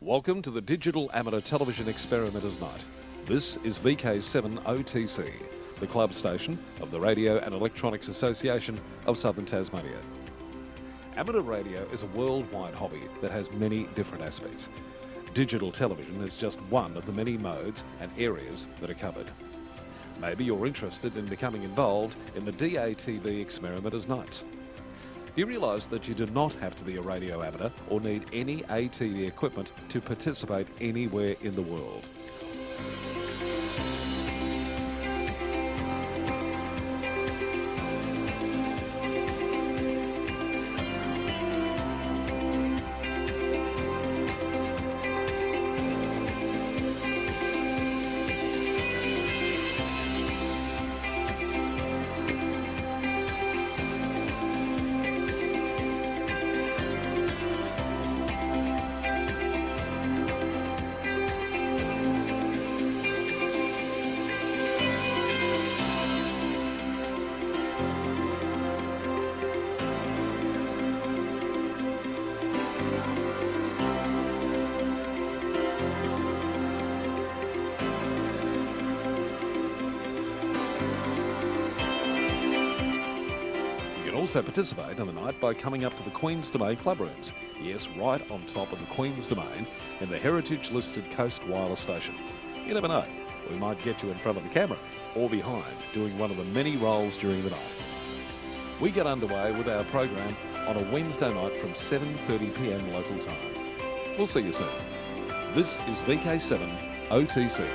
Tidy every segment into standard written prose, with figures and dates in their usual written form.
Welcome to the Digital Amateur Television Experimenters Night. This is VK7 the club station of the Radio and Electronics Association of Southern Tasmania. Amateur radio is a worldwide hobby that has many different aspects. Digital television is just one of the many modes and areas that are covered. Maybe you're interested in becoming involved in the DATV Experimenters Nights. Do you realise that you do not have to be a radio amateur or need any ATV equipment to participate anywhere in the world? Also participate in the night by coming up to the Queen's Domain clubrooms. Yes, right on top of the Queen's Domain in the heritage-listed Coast Wireless Station. You never know, we might get you in front of the camera or behind doing one of the many roles during the night. We get underway with our program on a Wednesday night from 7:30 p.m. local time. We'll see you soon. This is VK7 OTC.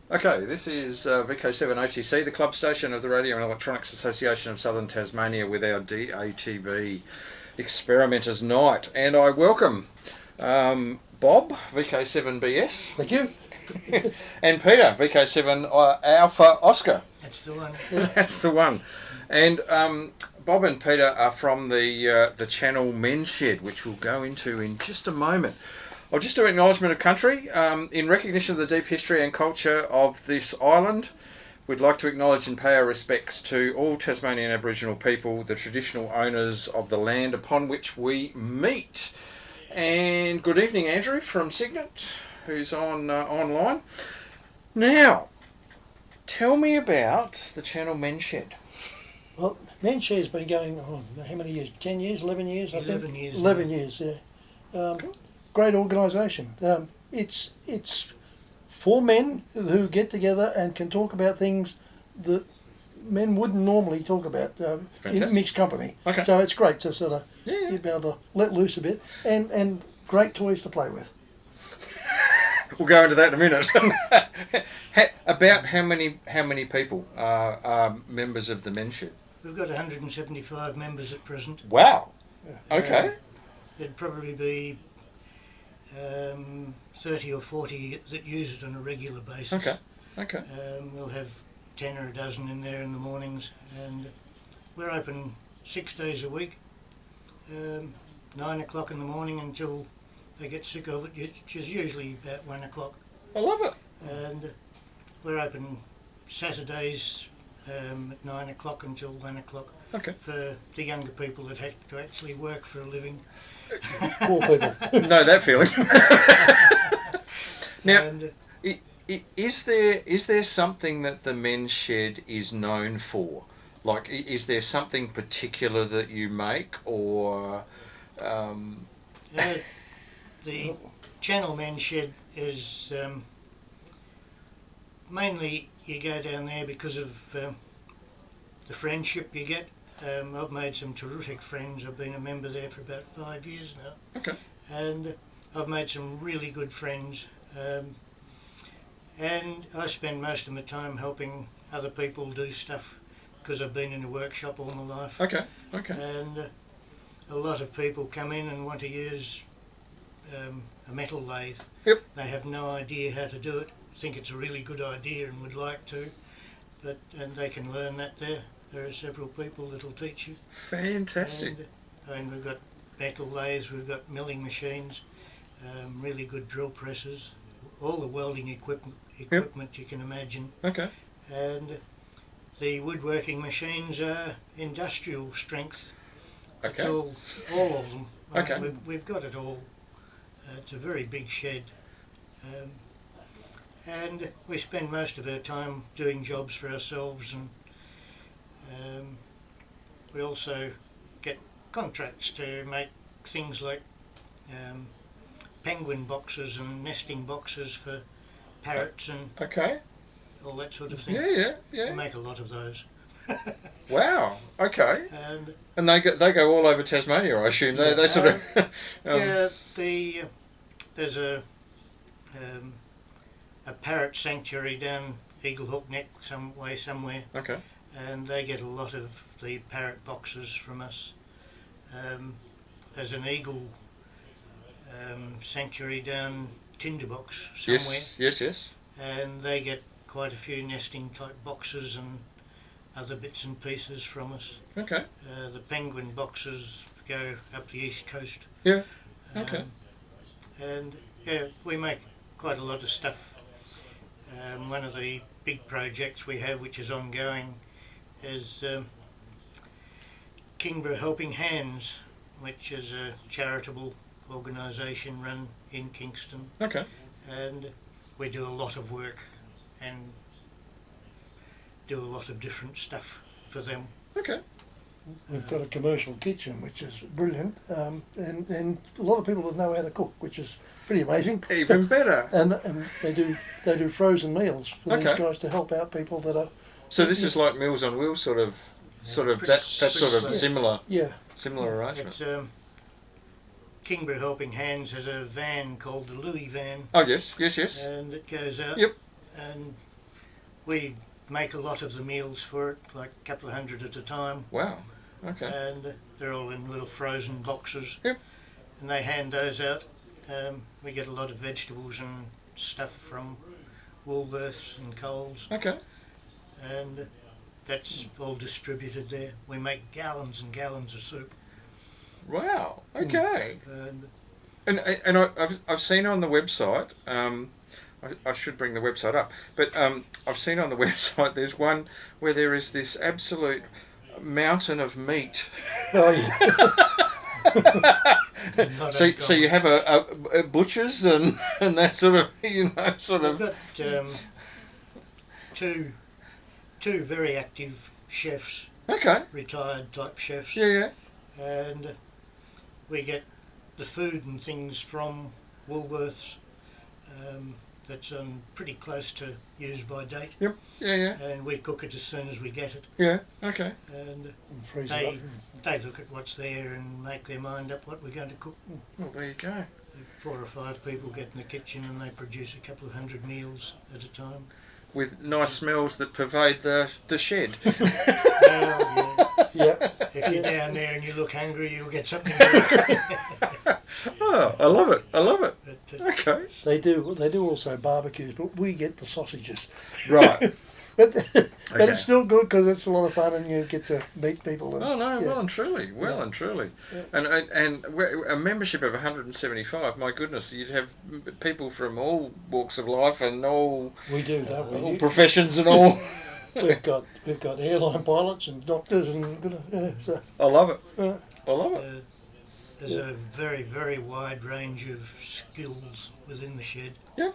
Okay, this is VK7 OTC, the club station of the Radio and Electronics Association of Southern Tasmania with our DATV Experimenters Night. And I welcome Bob, VK7BS. Thank you. And Peter, VK7 Alpha Oscar. That's the one. That's the one. And Bob and Peter are from the channel Men's Shed, which we'll go into in just a moment. I'll just do Acknowledgement of Country. In recognition of the deep history and culture of this island, we'd like to acknowledge and pay our respects to all Tasmanian Aboriginal people, the traditional owners of the land upon which we meet. And good evening, Andrew from Signet, who's on online. Now, tell me about the channel Men's Shed. Well, Men's Shed's been going on, how many years? 10 years, 11 years? 11 years. 11 years, yeah. Cool. Great organisation. It's for men who get together and can talk about things that men wouldn't normally talk about in mixed company. Okay. So it's great to sort of Yeah. be able to let loose a bit, and great toys to play with. We'll go into that in a minute. About how many people are members of the Men's Shed? We've got 175 members at present. Wow. Okay. There'd probably be 30 or 40 that use it on a regular basis. Okay. We'll have 10 or a dozen in there in the mornings, and we're open 6 days a week, 9 o'clock in the morning until they get sick of it, which is usually about 1 o'clock. I love it. And we're open Saturdays at 9 o'clock until 1 o'clock. Okay. For the younger people that have to actually work for a living. Poor people. Know that feeling. Now, And, is there something that the Men's Shed is known for? Like, is there something particular that you make, or? the channel Men's Shed is mainly you go down there because of the friendship you get. I've made some terrific friends. I've been a member there for about 5 years now. Okay. And I've made some really good friends. And I spend most of my time helping other people do stuff because I've been in a workshop all my life. Okay. And a lot of people come in and want to use a metal lathe. Yep. They have no idea how to do it, think it's a really good idea and would like to, and they can learn that there. there are several people that'll teach you. Fantastic. And we've got metal lathes, we've got milling machines, really good drill presses, all the welding equipment you can imagine. Okay. And the woodworking machines are industrial strength. Okay. It's all of them. Okay. We've got it all. It's a very big shed. And we spend most of our time doing jobs for ourselves, and we also get contracts to make things like penguin boxes and nesting boxes for parrots and Okay. all that sort of thing. Yeah. We make a lot of those. Wow. Okay. And And they go all over Tasmania, I assume. They sort of. There's a parrot sanctuary down Eagle Hook Neck somewhere, Okay. and they get a lot of the parrot boxes from us. There's an eagle sanctuary down Tinderbox somewhere, Yes. and they get quite a few nesting type boxes and other bits and pieces from us. Okay. The penguin boxes go up the east coast. Yeah. Okay. And yeah, we make quite a lot of stuff. One of the big projects we have, which is ongoing, is Kingbourough Helping Hands, which is a charitable organisation run in Kingston, Okay. and we do a lot of work and do a lot of different stuff for them. Okay. We've got a commercial kitchen, which is brilliant, and a lot of people that know how to cook, which is pretty amazing. Even better. And they do frozen meals for these Okay. guys to help out people that are. So this is like Meals on Wheels, sort of that sort of similar Yeah. arrangement. It's Kingbourough Helping Hands has a van called the Louie van, Oh yes. and it goes out. Yep. And we make a lot of the meals for it, like a couple of hundred at a time. Wow. Okay. And they're all in little frozen boxes. Yep. And they hand those out. We get a lot of vegetables and stuff from Woolworths and Coles, Okay. and that's all distributed there. We make gallons and gallons of soup. Wow. Okay. And And I've seen on the website. I should bring the website up, but I've seen on the website there's one where there is this absolute mountain of meat. Oh yeah. So you have a butchers and that sort of We've got two very active chefs, Okay. retired type chefs, Yeah. and we get the food and things from Woolworths. That's pretty close to use by date. Yep. Yeah. And we cook it as soon as we get it. Yeah. Okay. And Freeze it they up. they look at what's there and make their mind up what we're going to cook. Well, there you go. 4 or 5 people get in the kitchen and they produce a couple of hundred meals at a time. With nice smells that pervade the shed. Well, Yeah. if you're down there and you look hungry, you'll get something to eat. Oh, I love it. But, Okay. They do also barbecues, but we get the sausages. Right. But Okay. it's still good because it's a lot of fun and you get to meet people. And, Oh no, yeah. well and truly, Yeah. and a membership of 175. My goodness, you'd have people from all walks of life and all We do, don't we? all professions and all. We've got airline pilots and doctors and so, I love it. yeah. I love it. there's a very, very wide range of skills within the shed. Yeah.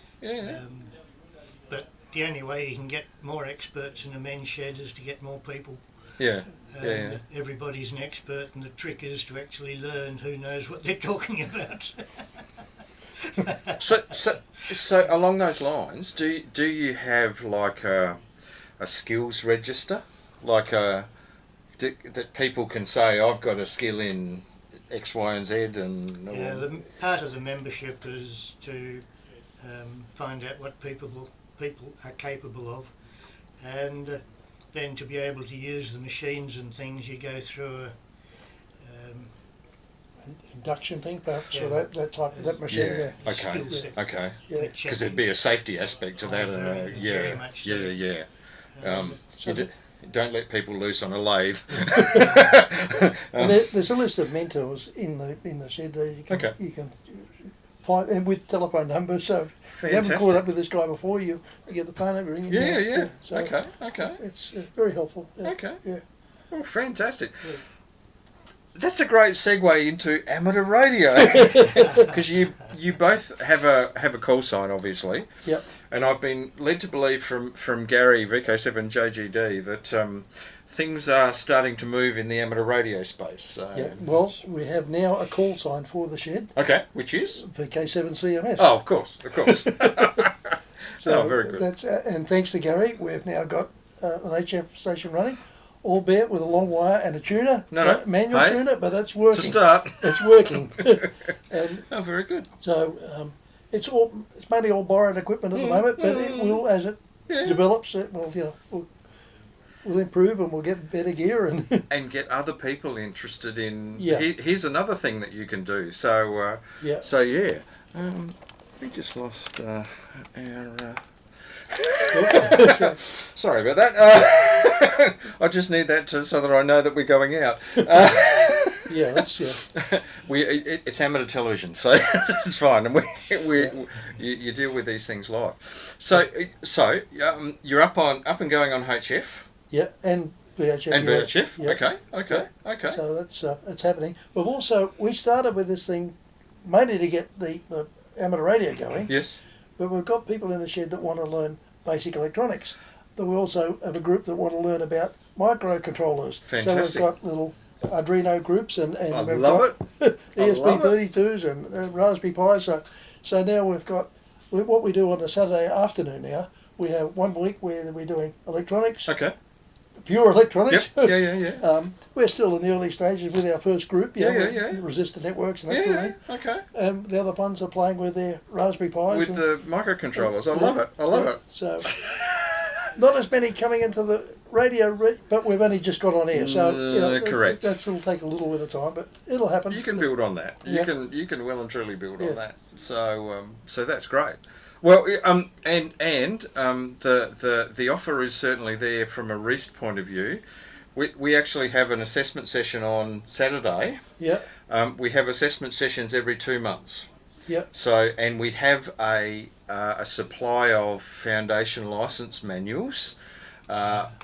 But the only way you can get more experts in a men's shed is to get more people. Yeah. And everybody's an expert, and the trick is to actually learn who knows what they're talking about. So along those lines, do you have like a skills register, like that people can say I've got a skill in X, Y, and Z, and Yeah, part of the membership is to find out what people are capable of, and then to be able to use the machines and things, you go through Induction thing, perhaps, Yeah. or that machine. yeah. Yeah. Okay. skill set. Okay. Yeah. Because there'd be a safety aspect to that, very, and very much so. yeah. And You Don't let people loose on a lathe. And there's a list of mentors in the shed there. You can find, and with telephone numbers. So if you haven't caught up with this guy before, you get the phone number. Yeah. So Okay. It's very helpful. Yeah. Okay. Yeah. Oh, fantastic. Yeah. That's a great segue into amateur radio, because you both have a call sign, obviously. Yep. And I've been led to believe from Garry VK7JGD that things are starting to move in the amateur radio space. Yeah. Well, we have now a call sign for the shed. Okay, which is VK7CMS. Oh, of course. So very good. That's and thanks to Garry, we've now got an HF station running. Albeit with a long wire and a tuner, manual tuner, but that's working. It's a start. It's working. And very good. so it's mainly all borrowed equipment at the moment, but it will, as it develops, it will we'll improve and we'll get better gear and get other people interested in. Yeah. Here's another thing that you can do. So we just lost our. Sorry about that. I just need that so that I know that we're going out. It's amateur television, so it's fine, and you deal with these things live. So you're up and going on HF. Yeah, and VHF. And VHF. Yeah. Okay. So that's happening. We started with this thing mainly to get the amateur radio going. Yes. But we've got people in the shed that want to learn basic electronics. But we also have a group that want to learn about microcontrollers. Fantastic. So we've got little Arduino groups and we've love got ESP32s and Raspberry Pis. So now we've got what we do on a Saturday afternoon now. We have 1 week where we're doing electronics. Okay. Pure electronics. Yep. Yeah. We're still in the early stages with our first group. Resistor networks and that sort of thing. Okay. The other ones are playing with their Raspberry Pis. With the microcontrollers. I love it. So, not as many coming into the radio, but we've only just got on air. So, correct. That'll take a little bit of time, but it'll happen. You can build on that. You can well and truly build on that. So that's great. Well, the offer is certainly there from a Reast point of view. We actually have an assessment session on Saturday. Yeah. We have assessment sessions every 2 months. Yeah. So, and we have a supply of foundation license manuals,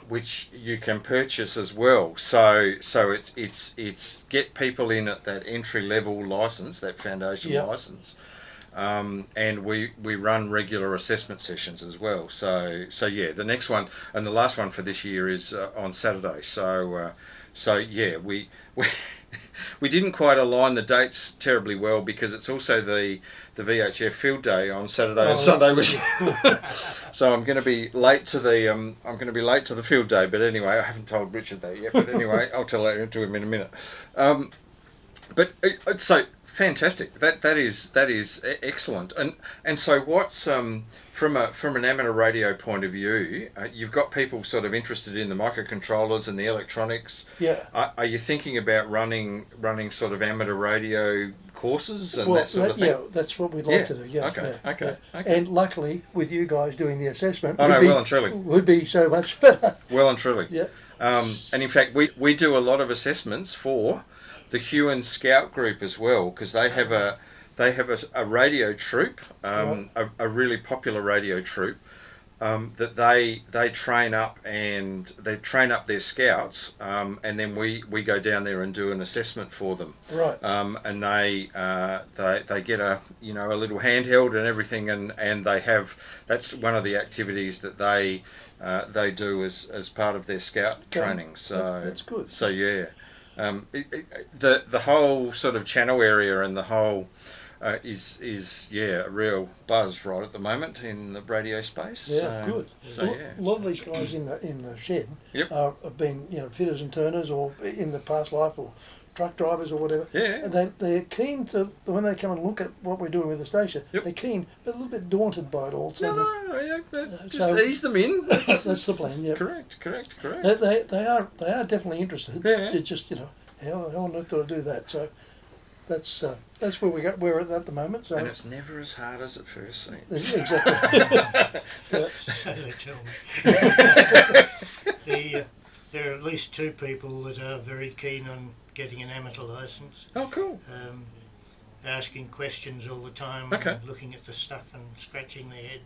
which you can purchase as well. So it's get people in at that entry level license, that foundation license. And we run regular assessment sessions as well. So the next one and the last one for this year is on Saturday. We didn't quite align the dates terribly well because it's also the VHF Field Day on Saturday and Sunday, so I'm going to be late to the field day. But anyway, I haven't told Richard that yet. But anyway, I'll tell that to him in a minute. But so fantastic. That is excellent. And so what's from an amateur radio point of view, you've got people sort of interested in the microcontrollers and the electronics. Yeah. Are you thinking about running sort of amateur radio courses and that sort of thing? Yeah, that's what we'd like to do. Yeah. Okay. And luckily, with you guys doing the assessment, well and truly would be so much better. Well and truly. Yeah. And in fact, we do a lot of assessments for the Huon Scout group as well, because they have a radio troupe, a really popular radio troupe, that they train up their scouts, and then we go down there and do an assessment for them. Right. And they get a little handheld and everything, and that's one of the activities that they do as part of their scout training. So that's good. So yeah. The whole sort of channel area and the whole is a real buzz right at the moment in the radio space. Yeah, good. So a lot of these guys in the shed have been fitters and turners or in the past life or truck drivers or whatever. Yeah. And they're keen to, when they come and look at what we're doing with the station, they're keen, but a little bit daunted by it all. So just ease them in. That's the plan. Yeah. Correct. They are definitely interested. Yeah. It's just how on earth do I do that? So that's where we're at the moment. So and it's never as hard as it first seems. Exactly. So they tell me. there are at least 2 people that are very keen on getting an amateur licence. Oh, cool. Asking questions all the time, Okay. and looking at the stuff and scratching their head.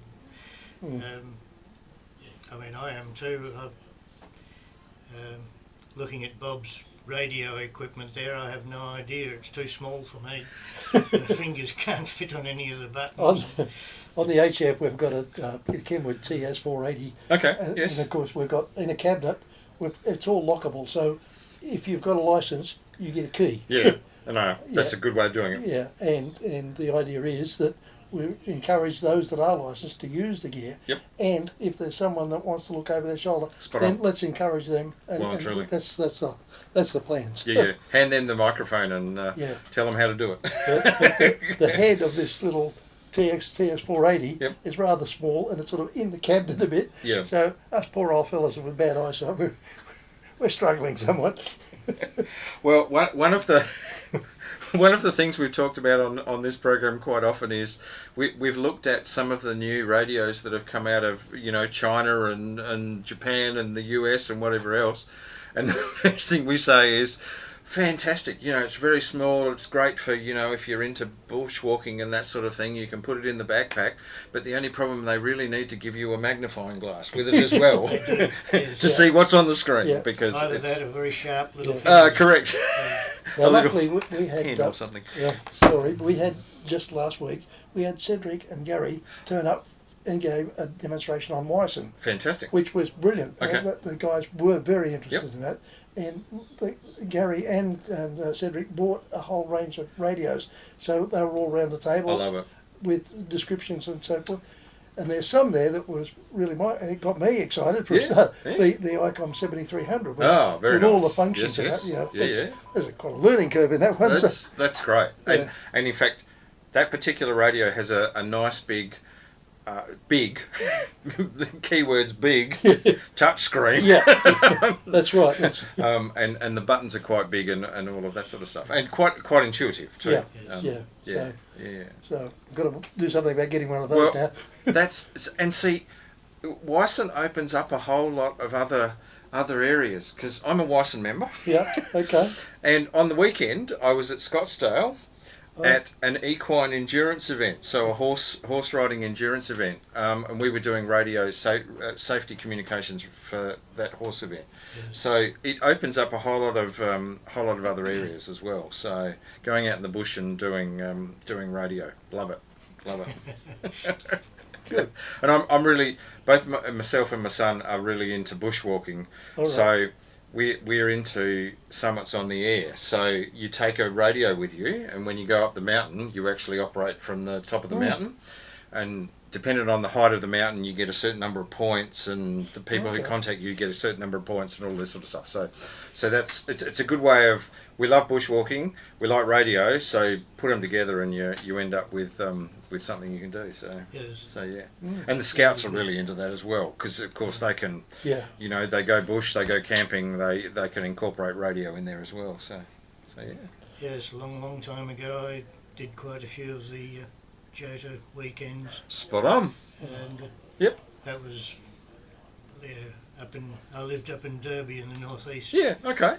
I mean, I am too. Looking at Bob's radio equipment there, I have no idea. It's too small for me. My fingers can't fit on any of the buttons. On the HF, we've got a Kenwood TS480. Okay, And, yes. and of course, we've got in a cabinet, it's all lockable. So if you've got a licence, you get a key. Yeah, no, that's a good way of doing it. Yeah, and the idea is that we encourage those that are licensed to use the gear. Yep. And if there's someone that wants to look over their shoulder, Spot then on. let's encourage them. And, Well, and truly. that's the plans. Yeah. Hand them the microphone and Yeah. tell them how to do it. The head of this little TS480 Yep. is rather small, and it's sort of in the cabinet a bit. Yeah. So us poor old fellas with bad eyesight, we're struggling somewhat. Well, one of the one of the things we've talked about on this program quite often is we've looked at some of the new radios that have come out of China and Japan and the US and whatever else, and the first thing we say is, fantastic, it's very small, it's great for if you're into bushwalking and that sort of thing, you can put it in the backpack, but the only problem, they really need to give you a magnifying glass with it as well to see what's on the screen. Yeah. Because Either it's that or very sharp little correct. Now, A little luckily, we had hand or something. we had just last week. We had Cedric and Garry turn up and gave a demonstration on Wyson, Fantastic. which was brilliant. Okay. The guys were very interested Yep. in that, and Garry and Cedric bought a whole range of radios, so they were all around the table I love it. with descriptions and so forth. And there's some there that was really it got me excited for a Yeah, start. yeah. The ICOM 7300 was, Oh, very with all nice. the functions Yes, in it. yes. There's quite a learning curve in that one. so- That's great. Yeah. And in fact, that particular radio has a nice big, the keyword's big, touch screen. Yeah, that's right. And the buttons are quite big and all of that sort of stuff. And quite intuitive too. Yeah. Yeah. So I've got to do something about getting one of those now. And see, Wyson opens up a whole lot of other areas, because I'm a Wyson member. Yeah, okay. And on the weekend, I was at Scottsdale at an equine endurance event, so a horse riding endurance event, and we were doing radio safety communications for that horse event. So it opens up a whole lot of other areas as well. So going out in the bush and doing radio, love it. Good. And I'm really, both myself and my son are really into bushwalking. All right. So we're into summits on the air. So you take a radio with you, and when you go up the mountain, you actually operate from the top of the mountain. And depending on the height of the mountain, you get a certain number of points, and the people who contact you get a certain number of points, and all this sort of stuff. So that's it's a good way of. We love bushwalking, we like radio, so put them together, and you end up with something you can do. So Yes. so yeah, and the scouts are really into that as well, because of course they can. Yeah. They go bush, they go camping, they can incorporate radio in there as well. So yeah. Yes, a long time ago I did quite a few of the Jota weekends, Spot on. and Yep. that was I lived up in Derby in the northeast. Yeah. Okay.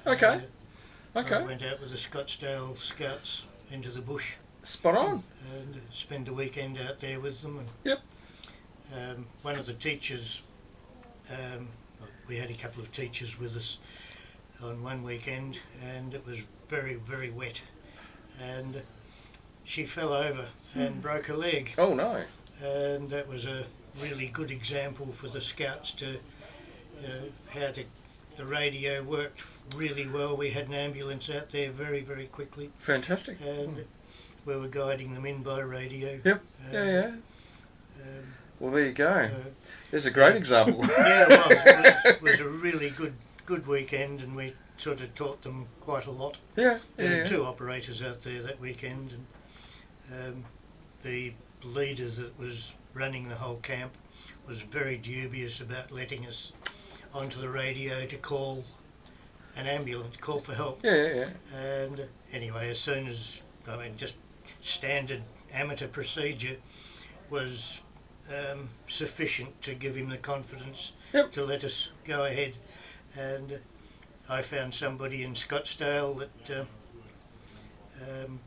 I went out with the Scottsdale Scouts into the bush Spot on. and spend the weekend out there with them. And, Yep. one of the teachers, we had a couple of teachers with us on one weekend, and it was very, very wet, and she fell over and broke her leg, Oh no. and that was a really good example for the Scouts to, how the radio worked really well. We had an ambulance out there very, very quickly, Fantastic. and we were guiding them in by radio. Yep. And, Yeah. um, Well, there you go. There's a great example. yeah, well, it was a really good weekend, and we sort of taught them quite a lot. Yeah. There Yeah. were 2 operators out there that weekend, and the leader that was running the whole camp was very dubious about letting us onto the radio to call an ambulance, call for help. Yeah. And anyway, as soon as, just standard amateur procedure was sufficient to give him the confidence Yep. to let us go ahead. And I found somebody in Scottsdale that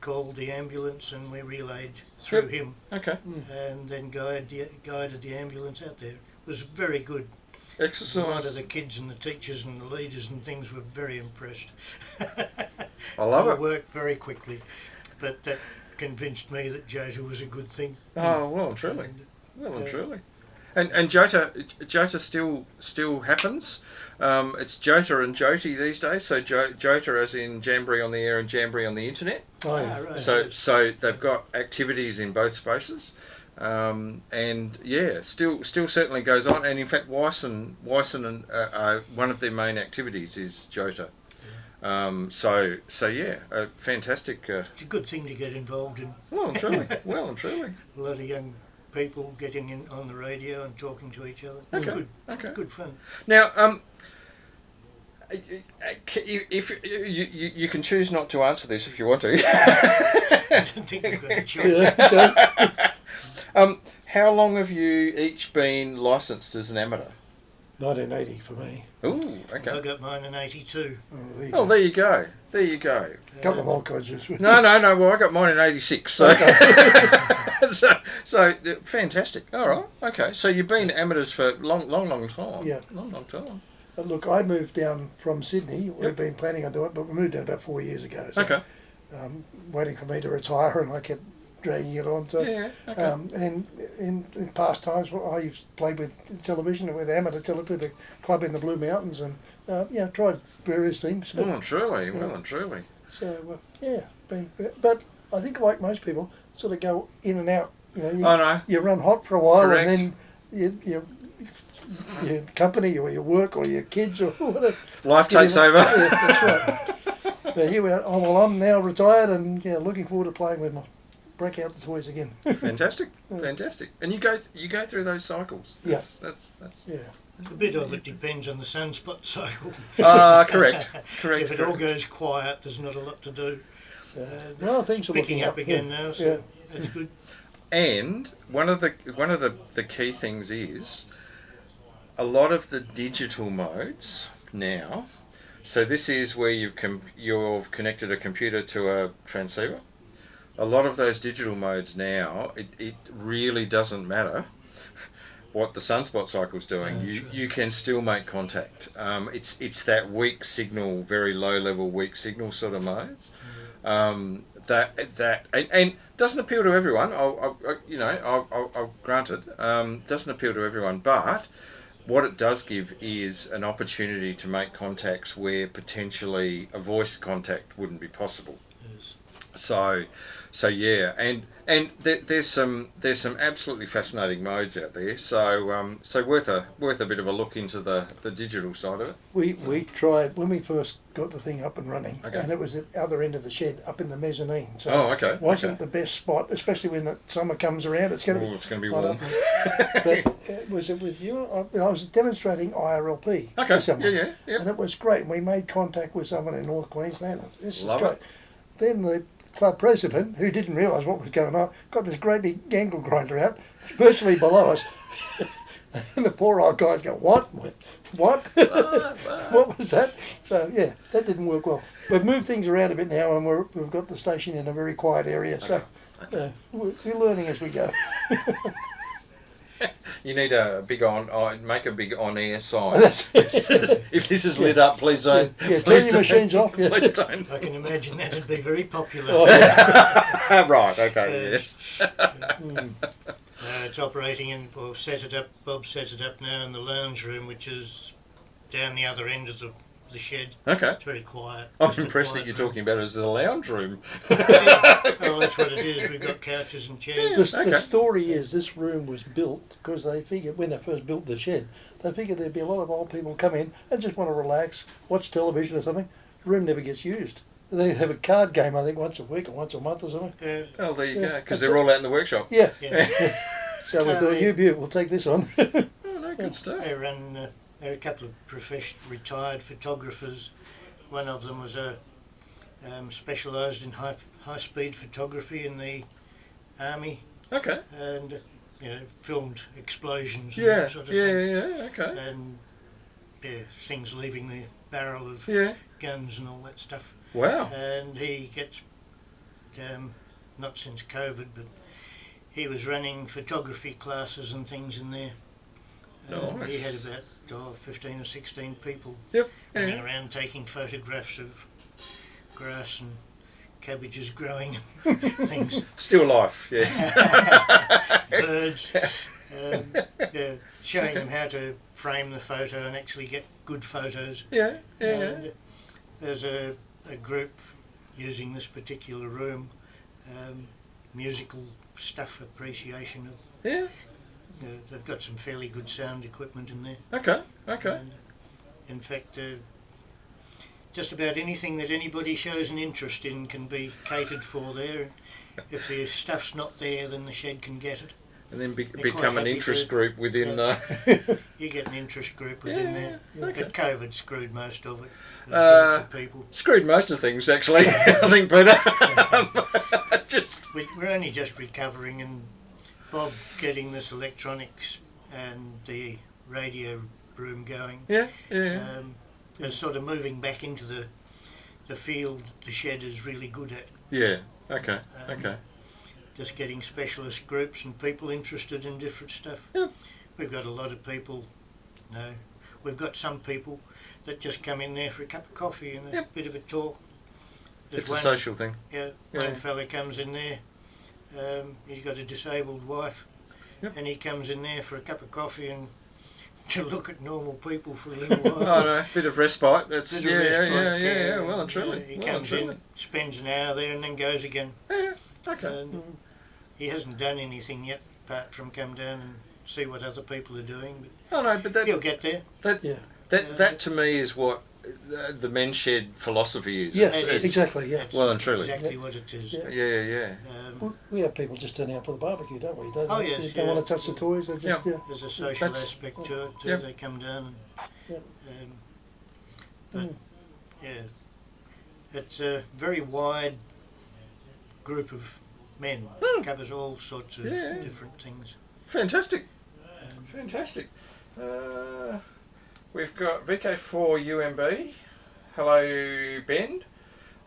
called the ambulance, and we relayed through him, Okay. and then guided the ambulance out there. It was very good. Exercise. A lot of the kids and the teachers and the leaders and things were very impressed. I love it. Worked very quickly, but that convinced me that Jota was a good thing. Oh, well and truly. Well and truly. And Jota still happens. It's Jota and Joti these days. So Jota as in Jamboree on the air and Jamboree on the internet. Oh, yeah. Right. So they've got activities in both spaces. And yeah, still certainly goes on. And in fact, Wyson and one of their main activities is Jota. So yeah, fantastic. It's a good thing to get involved in. Well and truly. Well and truly. A lot of young people getting in on the radio and talking to each other. It was Okay. good. Okay. Good fun. Now, if you can choose not to answer this if you want to. I don't think we've got a choice. How long have you each been licensed as an amateur? 1980 for me. Ooh, okay. I got mine in '82. Oh, there you go. There you go. A couple of old codgers. No. Well, I got mine in '86. So, so fantastic. All right. Okay. So you've been amateurs for long time. Yeah. Long time. Look, I moved down from Sydney. We've been planning on doing it, but we moved down about 4 years ago. So, Okay. waiting for me to retire, and I kept dragging it on. So, Yeah. Okay. and in past times, I played with television, with amateur television, with a club in the Blue Mountains, and tried various things. Well and truly. Well and truly. So but I think like most people, sort of go in and out. You know, I know. you run hot for a while, Correct. and then your company or your work or your kids or whatever. Life takes over. Yeah, that's right. But here we are. Oh, well, I'm now retired and looking forward to playing with break out the toys again. Fantastic. And you go through those cycles. Yes. That's Yeah. A bit of it depends on the sunspot cycle. Correct. If it all goes quiet, there's not a lot to do. Well, things are Picking looking up again now, so that's good. And one of the key things is a lot of the digital modes now. So this is where you've connected a computer to a transceiver. A lot of those digital modes now, it really doesn't matter what the sunspot cycle's doing. You can still make contact. It's that weak signal, very low level weak signal sort of modes. That doesn't appeal to everyone. I'll grant it. Doesn't appeal to everyone, but what it does give is an opportunity to make contacts where potentially a voice contact wouldn't be possible. Yes. So yeah, and there's some absolutely fascinating modes out there. So worth a bit of a look into the digital side of it. We tried when we first got the thing up and running, Okay. and it was at the other end of the shed, up in the mezzanine. So Oh, okay. it wasn't the best spot, especially when the summer comes around. It's going to be It's going to be hot warm. up. But was it with you? I was demonstrating IRLP Okay. for someone, Yeah. and it was great. We made contact with someone in North Queensland. This Love is great. Then the club president, who didn't realise what was going on, got this great big angle grinder out, virtually below us. And the poor old guys go, what? What? What was that? So, yeah, that didn't work well. We've moved things around a bit now, and we've got the station in a very quiet area, so we're learning as we go. You need a big make a big on-air sign. That's If this is lit up, please don't. Yeah, please turn your machines off. Yeah. Please don't. I can imagine that'd be very popular. Right. Okay. Yes. It's operating in, Bob set it up now in the lounge room, which is down the other end of the shed. Okay. It's very quiet. I'm Just a impressed that quiet you're room. talking about it as a lounge room. Oh, that's what it is. We've got couches and chairs. The story is this room was built because they figured when they first built the shed, they figured there'd be a lot of old people come in and just want to relax, watch television or something. The room never gets used. They have a card game, I think, once a week or once a month or something. Oh, there you Yeah, go. Because that's they're all out in the workshop. Yeah. Yeah. So we thought, you beaut, we'll take this on. Oh no, good stuff. They run. They're a couple of retired photographers. One of them was specialised in high-speed photography in the army, Okay. and filmed explosions and Yeah. that sort of Yeah. thing. Yeah. Okay. And things leaving the barrel of Yeah. guns and all that stuff. Wow. And he gets, not since COVID, but he was running photography classes and things in there. Nice. He had about 15 or 16 people Yep. running Yeah. around taking photographs of grass and cabbages growing things. Still life, yes. Birds, yeah, showing them how to frame the photo and actually get good photos. Yeah, yeah. And there's a group using this particular room, musical stuff appreciation. Yeah. They've got some fairly good sound equipment in there. Okay, okay. And in fact, just about anything that anybody shows an interest in can be catered for there. If the stuff's not there, then the shed can get it. And then quite become an happy interest to- group within... You get an interest group within there. okay. But COVID screwed most of it for people. Screwed most of things, actually, I think, Peter. Just... We're only just recovering, and Bob getting this electronics and the radio room going Yeah, yeah. is sort of moving back into the field the shed is really good at. Yeah, okay, okay. Just getting specialist groups and people interested in different stuff. Yeah. We've got a lot of people, we've got some people that just come in there for a cup of coffee and a bit of a talk. It's a social thing. Yeah, Yeah. one fella comes in there, he's got a disabled wife, and he comes in there for a cup of coffee and to look at normal people for a little while. Oh no, bit of respite. That's Bit of respite, yeah. Well and truly. He well and comes truly. in, spends an hour there and then goes again. Yeah, okay. And he hasn't done anything yet apart from come down and see what other people are doing, Oh no, but but he'll get there. that to me is what the men's shed philosophy is. Yes, It's- exactly, yeah. That's Well and truly. exactly what it is. Yeah. Yeah. We have people just turning up for the barbecue, don't we? They Oh, don't, yes, they don't yeah. want to touch the toys, they just, There's a social That's- aspect to it too. Yep. They come down Yep. and, but yeah, it's a very wide group of men. Covers all sorts of Yeah. different things. Fantastic. Fantastic. We've got VK4UMB. Hello, Ben.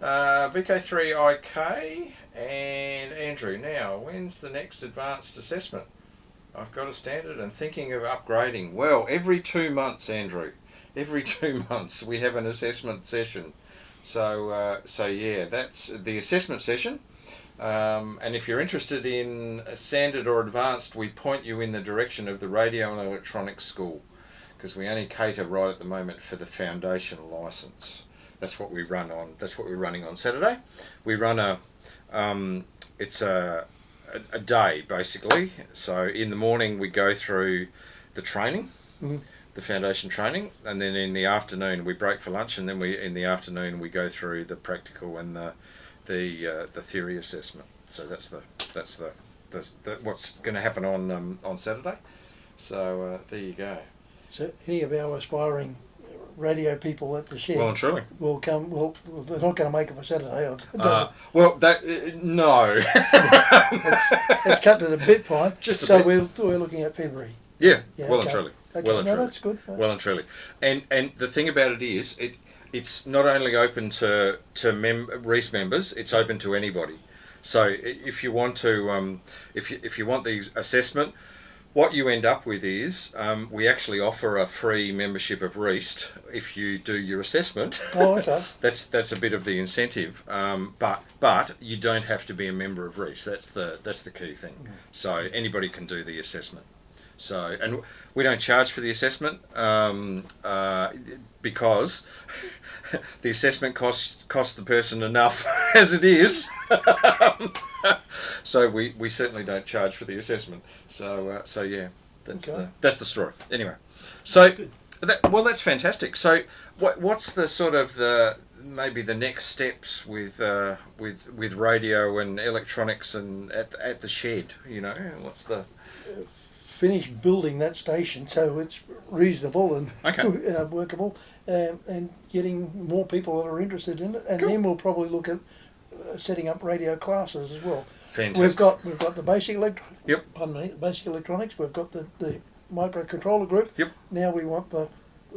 VK3IK and Andrew. Now, when's the next advanced assessment? I've got a standard and thinking of upgrading. Well, every 2 months, Andrew. Every 2 months we have an assessment session. So yeah, that's the assessment session. And if you're interested in a standard or advanced, we point you in the direction of the radio and electronics school, because we only cater right at the moment for the foundation licence. That's what we run on. That's what we're running on Saturday. We run it's a day basically. So in the morning we go through the training, the foundation training, and then in the afternoon we break for lunch, and then in the afternoon we go through the practical and the theory assessment. So that's what's going to happen on Saturday. So there you go. So any of our aspiring radio people at the shed Well and truly. will come. Well, they're not going to make it for Saturday. Well, that no. It's cutting it a bit fine. Just a so bit. we're looking at February. Yeah. Yeah, Well okay. and truly. Okay, Well and no, truly. that's good. Well and truly. And the thing about it is, it's not only open to Reast members, it's open to anybody. So if you want to, if you want the assessment, what you end up with is we actually offer a free membership of Reast if you do your assessment. Oh, okay. That's a bit of the incentive, but you don't have to be a member of Reast. That's the key thing. So anybody can do the assessment. So, and we don't charge for the assessment because the assessment costs the person enough as it is. So we certainly don't charge for the assessment. So yeah, that's the story. Anyway, so that's fantastic. So what's the sort of maybe the next steps with radio and electronics and at the shed? You know, what's the Finish building that station so it's reasonable and Okay. workable, and getting more people that are interested in it, and Cool. then we'll probably look at setting up radio classes as well. fantastic? We've got the basic Yep. basic electronics. We've got the microcontroller group. Yep. Now we want the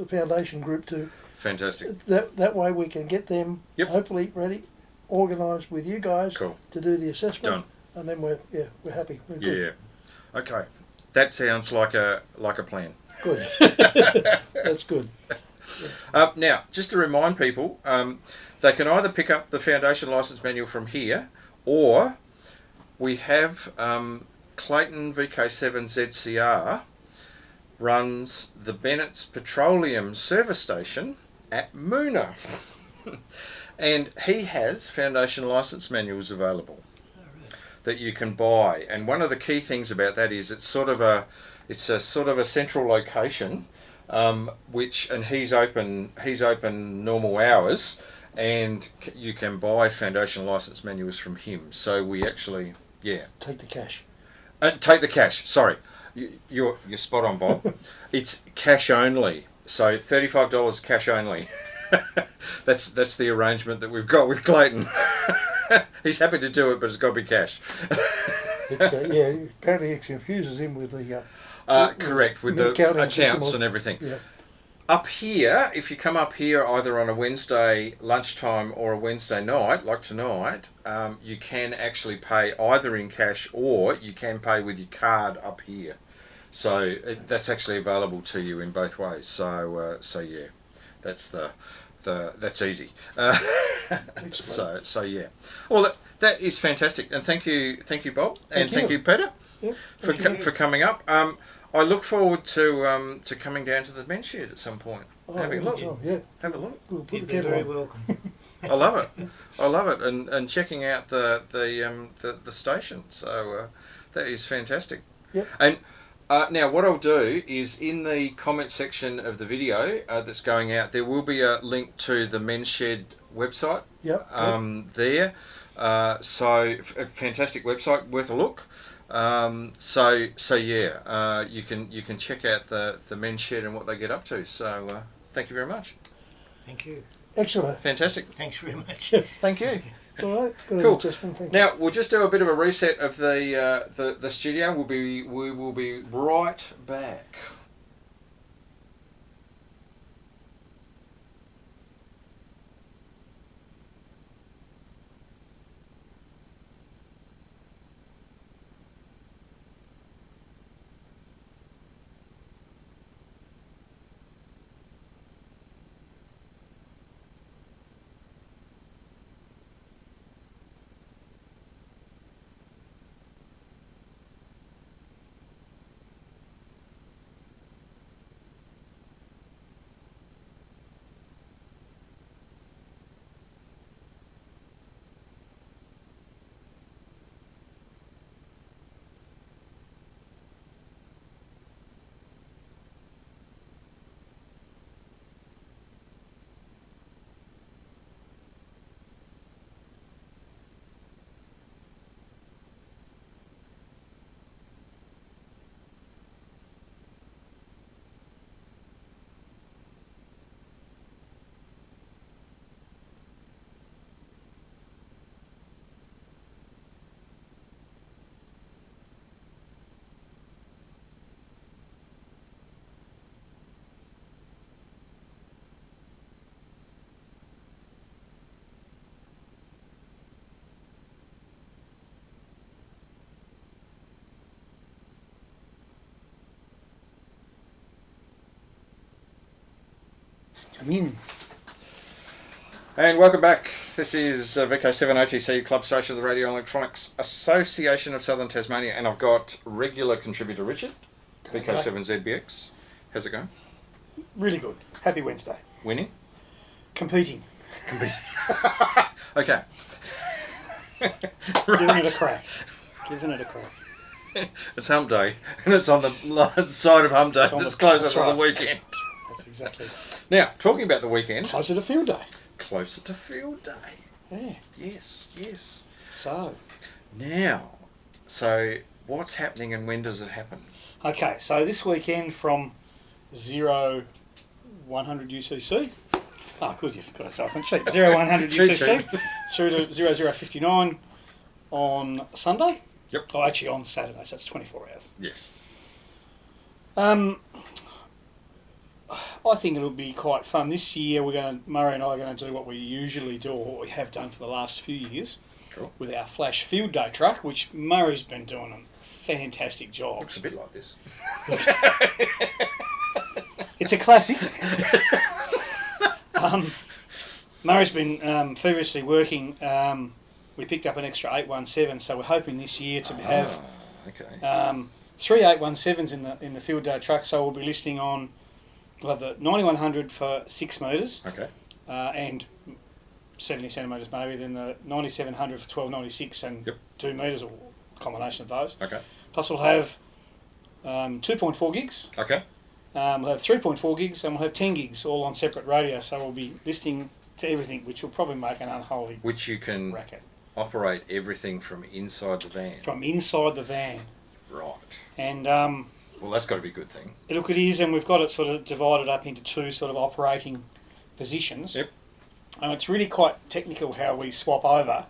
foundation group to Fantastic. That way we can get them hopefully ready, organised with you guys to do the assessment. Done. And then we're happy. We're good. Yeah. Okay. That sounds like a plan. Good. That's good. Now, just to remind people, they can either pick up the Foundation Licence Manual from here, or we have Clayton VK7ZCR runs the Bennett's Petroleum Service Station at Moona. And he has Foundation Licence Manuals available that you can buy. And one of the key things about that is it's a sort of a central location, and he's open normal hours, and you can buy Foundation Licence Manuals from him. So we actually take the cash. Take the cash. Sorry, you're spot on, Bob. It's cash only. So $35 cash only. That's the arrangement that we've got with Clayton. He's happy to do it, but it's got to be cash. Apparently it confuses him with the... correct, with the accounts and everything. Yeah. Up here, if you come up here either on a Wednesday lunchtime or a Wednesday night, like tonight, you can actually pay either in cash or you can pay with your card up here. So that's actually available to you in both ways. So yeah, that's that's easy. So yeah. Well, that is fantastic, and thank you, Bob, and thank you, Peter, for coming up. I look forward to coming down to the men's shed at some point. Having a look. Have a look. We'll put You'd the be kettle very on. welcome. I love it, and checking out the station. So that is fantastic. Yep. And now what I'll do is in the comment section of the video that's going out, there will be a link to the men's shed website. Yep. There. So a fantastic website, worth a look. You can check out the men's shed and what they get up to. So thank you very much. Thank you. Excellent. Fantastic. Thanks very much. Thank you. All right. Good Cool. on you, Justin. Thank you. Now we'll just do a bit of a reset of the studio. We will be right back. Come in. And welcome back. This is VK7 OTC Club Station of the Radio and Electronics Association of Southern Tasmania, and I've got regular contributor Richard, VK7ZBX. How's it going? Really good. Happy Wednesday. Winning? Competing. Okay. Giving it a crack. Giving it a crack. It's hump day, and it's on the side of hump day that's closest on the weekend. That's exactly. Now, talking about the weekend. Closer to field day. Closer to field day. Yeah. Yes. So what's happening and when does it happen? Okay, so this weekend from 0100 UTC. Oh, good, you've got a second sheet. 0100 UTC through to 0059 on Sunday. Yep. Oh, actually on Saturday, so it's 24 hours. Yes. I think it'll be quite fun. This year, Murray and I are going to do what we usually do, or what we have done for the last few years, Cool. with our Flash Field Day truck, which Murray's been doing a fantastic job. Looks a bit like this. It's a classic. Murray's been feverishly working. We picked up an extra 817, so we're hoping this year to have Okay. 3 817s in the field day truck. So we'll be listing on. We'll have the 9100 for 6 metres, Okay. and 70 centimetres maybe. Then the 9700 for 1296 and Yep. 2 metres, or a combination of those. Okay. Plus we'll have 2.4 gigs. Okay. We'll have 3.4 gigs and we'll have 10 gigs all on separate radios, so we'll be listening to everything, which will probably make an unholy Which you can racket. operate everything from inside the van. From inside the van. Right. And Well, that's got to be a good thing. look, it is, and we've got it sort of divided up into 2 sort of operating positions. Yep. And it's really quite technical how we swap over,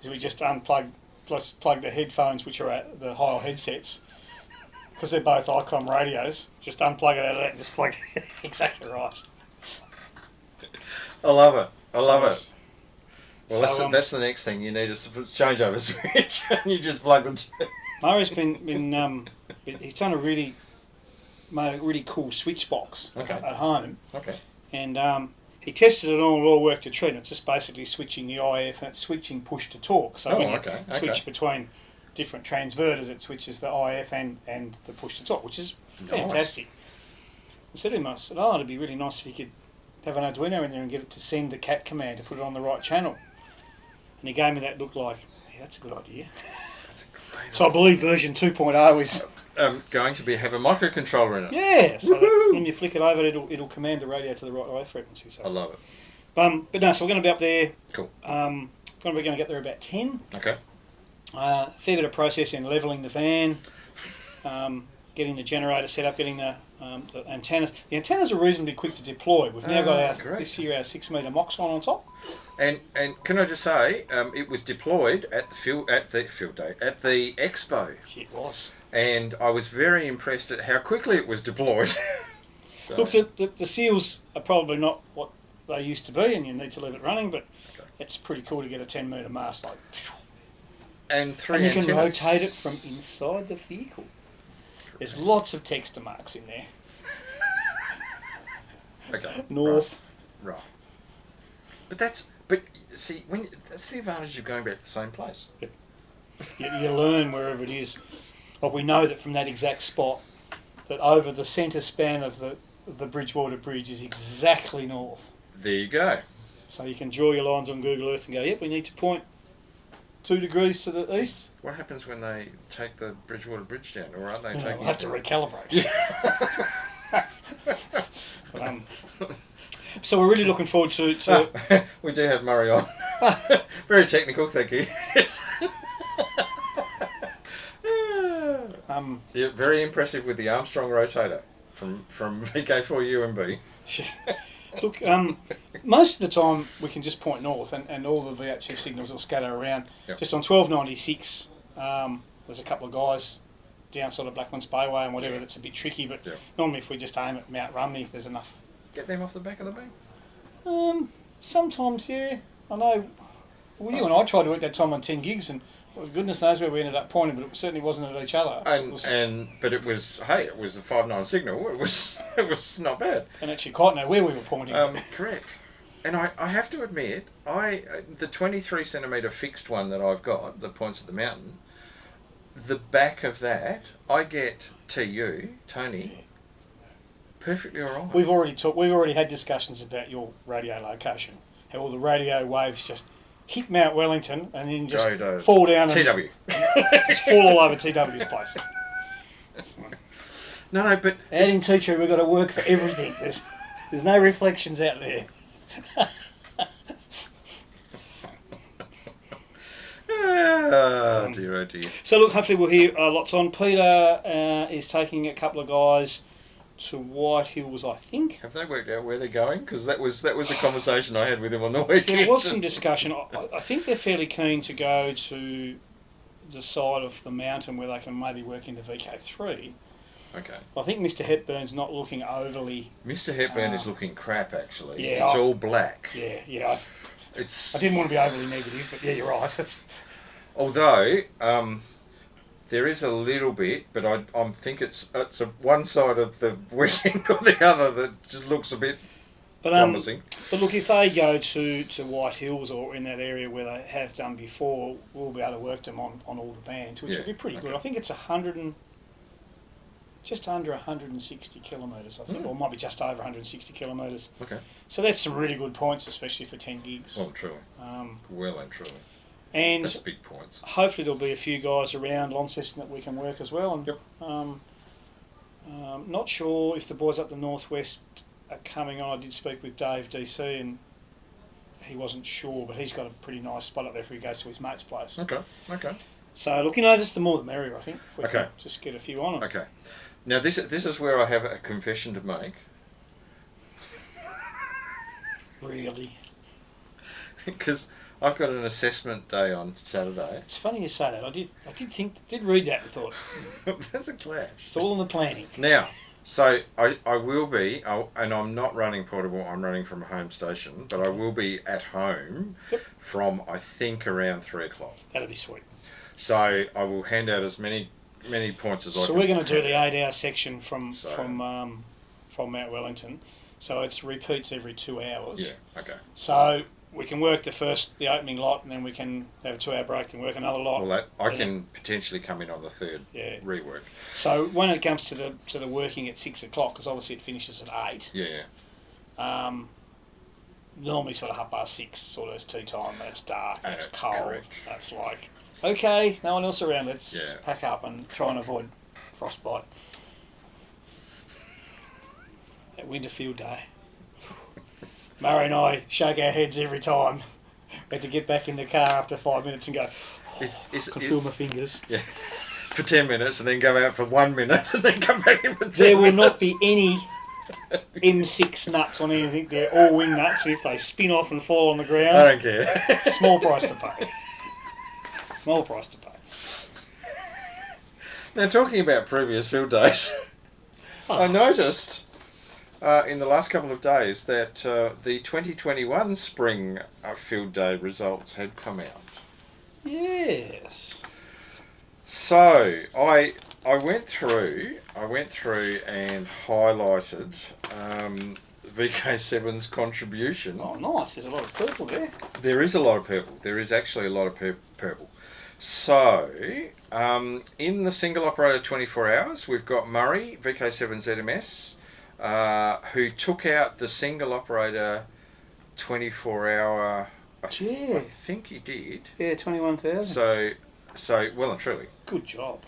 is we just plug the headphones, which are at the higher headsets, because they're both ICOM radios. Just unplug it out of that and just plug it. Exactly right. I love it. I love it. it's- Well, So, that's the next thing. You need a changeover switch, and you just plug the two. Murray's he's done made a really cool switch box Okay. at home, Okay. and he tested it on, it all worked a treat. It's just basically switching the IF and it's switching push to torque. So when you switch between different transverters, it switches the IF and the push to torque, which is fantastic. I said to him, I said, it'd be really nice if you could have an Arduino in there and get it to send the cat command to put it on the right channel. And he gave me that look like, yeah, that's a good idea. That's a great So I believe version 2.0 is going to have a microcontroller in it. yeah. So Woohoo! when you flick it over, it'll command the radio to the right IF frequency. So I love it. but no, so we're going to be up there. Cool. We're going to get there about 10. Okay. Fair bit of processing, levelling the van, getting the generator set up, getting the antennas. The antennas are reasonably quick to deploy. We've now got great. this year our 6 metre MOX one on top. And can I just say, it was deployed at the field day at the expo, It was. and I was very impressed at how quickly it was deployed. So, Look, the seals are probably not what they used to be, and you need to leave it running. But it's pretty cool to get a 10 metre mast like. and three And you can antennas. rotate it from inside the vehicle. There's lots of texture marks in there. Okay. North. Right. But see, that's the advantage of going back to the same place. You learn wherever it is. But we know that from that exact spot, that over the centre span of the Bridgewater Bridge is exactly north. There you go. So you can draw your lines on Google Earth and go, yep, we need to point 2 degrees to the east. What happens when they take the Bridgewater Bridge down, or aren't they taking? We'll have to recalibrate. But, so we're really looking forward to We do have Murray on. Very technical, thank you. Yeah, very impressive with the Armstrong rotator from VK4U and B. look, most of the time we can just point north and all the VHF signals will scatter around. Yep. Just on 1296, there's a couple of guys down sort of Blackman's Bayway and whatever that's a bit tricky, but Yep. normally if we just aim at Mount Rumney, there's enough. Get them off the back of the bank. Sometimes, yeah. I know. Well, you and I tried to work that time on 10 gigs, and well, goodness knows where we ended up pointing, but it certainly wasn't at each other. But it was a 5.9 signal. It was not bad. And actually quite know where we were pointing. Correct. And I have to admit, the 23 centimetre fixed one that I've got that points at the mountain, the back of that, I get Tony, perfectly all right. We've already had discussions about your radio location. How all the radio waves just hit Mount Wellington and then just fall down TW. just fall all over TW's place. No, but Out in teacher, we've got to work for everything. There's no reflections out there. oh dear. So look, hopefully we'll hear lots on. Peter is taking a couple of guys to White Hills, I think. Have they worked out where they're going? Because that was a conversation I had with him on the weekend. There was some discussion. I think they're fairly keen to go to the side of the mountain where they can maybe work into VK3. Okay. I think Mr. Hepburn's not looking overly. Mr. Hepburn is looking crap, actually. Yeah, It's all black. Yeah. It's. I didn't want to be overly negative, but yeah, you're right. That's. Although there is a little bit, but I think it's one side of the weekend or the other that just looks a bit promising. But look, if they go to White Hills or in that area where they have done before, we'll be able to work them on all the bands, which would be pretty good. I think it's just under 160 kilometres, I think, or might be just over 160 kilometres. Okay. So that's some really good points, especially for 10 gigs. Well and truly. Well and truly. And that's big points. Hopefully there'll be a few guys around Launceston that we can work as well. And, yep. Not sure if the boys up the northwest are coming on. I did speak with Dave DC and he wasn't sure, but he's got a pretty nice spot up there if he goes to his mate's place. Okay. So, look, just the more the merrier, I think. If we can just get a few on them. Okay. Now, this is where I have a confession to make. Really? Because I've got an assessment day on Saturday. It's funny you say that. I did read that and thought... That's a clash. It's all in the planning. Now, so I will be, and I'm not running portable, I'm running from a home station, but I will be at home from, I think, around 3 o'clock. That'll be sweet. So I will hand out as many points as I can. So we're going to do the 8-hour section from Mount Wellington. So it's repeats every 2 hours. Yeah, okay. So we can work the opening lot, and then we can have a 2-hour break and work another lot. Well, I can potentially come in on the third rework. So when it comes to the working at 6 o'clock, because obviously it finishes at 8. Yeah. Normally sort of 6:30 sort of is tea time, and it's dark, and it's cold. Correct. That's like, okay, no one else around. Let's pack up and try and avoid frostbite. That winter field day. Murray and I shake our heads every time. We had to get back in the car after 5 minutes and go, can feel my fingers. Yeah. For 10 minutes and then go out for 1 minute and then come back in for 10 minutes. There will not be any M6 nuts on anything. They're all wing nuts. If they spin off and fall on the ground, I don't care. Small price to pay. Small price to pay. Now, talking about previous field days, I noticed in the last couple of days that the 2021 Spring Field Day results had come out. Yes. So I went through and highlighted VK7's contribution. Oh, nice. There's a lot of purple there. There is a lot of purple. There is actually a lot of purple. So, in the single operator 24 hours, we've got Murray, VK7ZMS, who took out the single operator 24 hour. I think he did. Yeah, 21,000. So well and truly. Good job.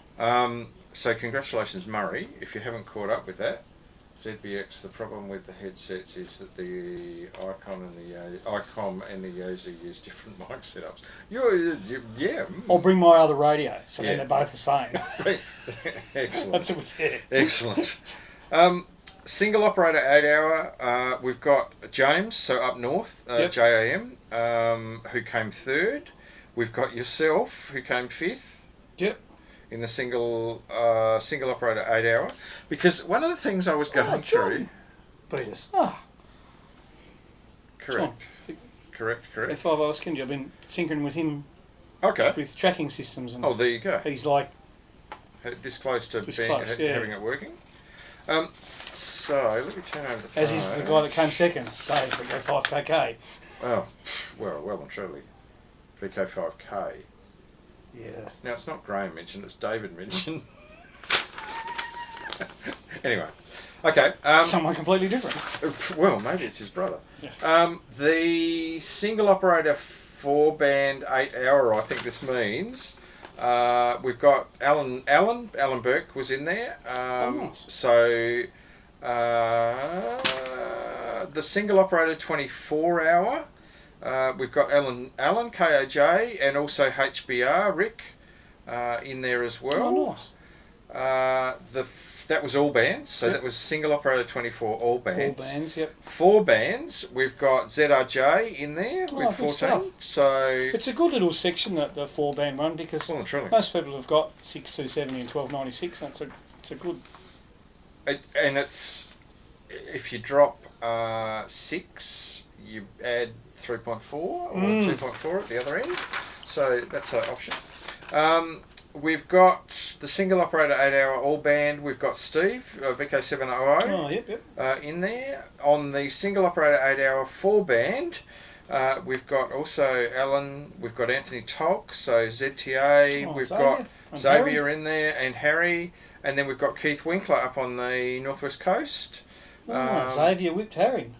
So congratulations, Murray. If you haven't caught up with that, ZBX. The problem with the headsets is that the ICOM and the Yozu use different mic setups. I'll bring my other radio, so then they're both the same. Excellent. That's it with it. Excellent. Single operator 8 hour. We've got James, so up north, JAM, who came third. We've got yourself, who came fifth. Yep. In the single operator 8 hour, because one of the things I was going through. Beat us. Correct. Correct. 5 hours, Kenji. I've been tinkering with him. Okay. With tracking systems and. Oh, there you go. He's like. This close to having it working. So let me turn over the phone. As is the guy that came second, Dave, we go 5KK. Oh, well and truly, VK5K. Yes. Now it's not Graham mentioned; it's David mentioned. Anyway, okay. Someone completely different. Well, maybe it's his brother. Yes. The single operator 4-band 8 hour. I think this means we've got Alan Burke was in there. Nice. So the single operator 24 hour. We've got Alan KAJ and also HBR Rick in there as well. Oh, nice. That was all bands, so that was single operator 24 all bands. All bands, yep. 4 bands. We've got ZRJ in there with 14. Stuff. So it's a good little section, that the 4-band one, because most people have got 6270 and 1296. And it's a good and it's if you drop 6, you add 3.4 or 2.4 at the other end. So that's an option. We've got the single operator 8-hour all band. We've got Steve VK700 Oh, yep. in there. On the single operator 8-hour 4 band, we've got also Alan. We've got Anthony Tolk. So ZTA. We've got Xavier in there and Harry, and then we've got Keith Winkler up on the northwest coast. Xavier whipped Harry.